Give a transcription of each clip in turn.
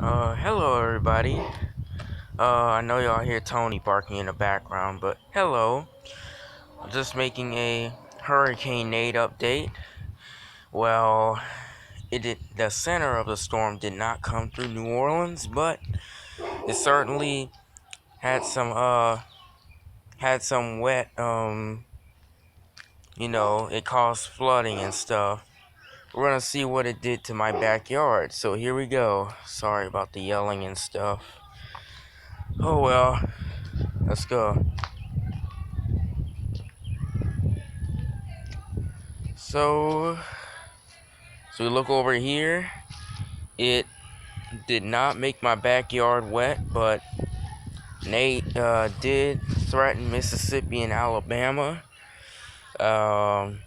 Hello everybody. I know y'all hear Tony barking in the background, but hello. I'm just making a Hurricane Nate update. Well, the center of the storm did not come through New Orleans, but it certainly had some wet, it caused flooding and stuff. We're gonna see what it did to my backyard. So here we go. Sorry about the yelling and stuff. Oh well, let's go. So, so we look over here. It did not make my backyard wet, but Nate did threaten Mississippi and Alabama. Um,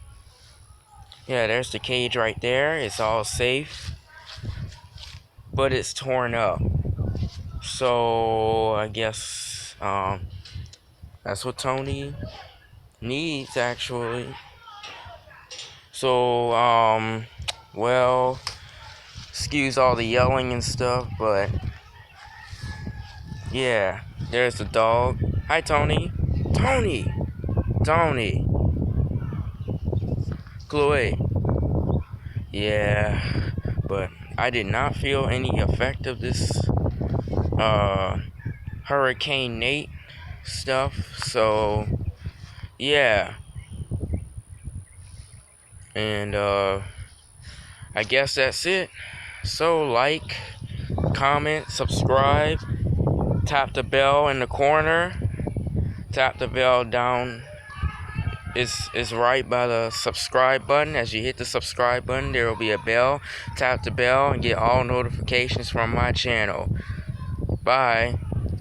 yeah, there's the cage right there. It's all safe, but it's torn up. So I guess that's what Tony needs actually. So well, excuse all the yelling and stuff, but yeah, there's the dog. Hi, Tony. Tony. Tony. Chloe. Yeah, but I did not feel any effect of this uh Hurricane Nate stuff. So yeah, and I guess that's it. So like, comment, subscribe, tap the bell in the corner, tap the bell down. Is right by the subscribe button. As you hit the subscribe button, there will be a bell. Tap the bell and get all notifications from my channel. Bye.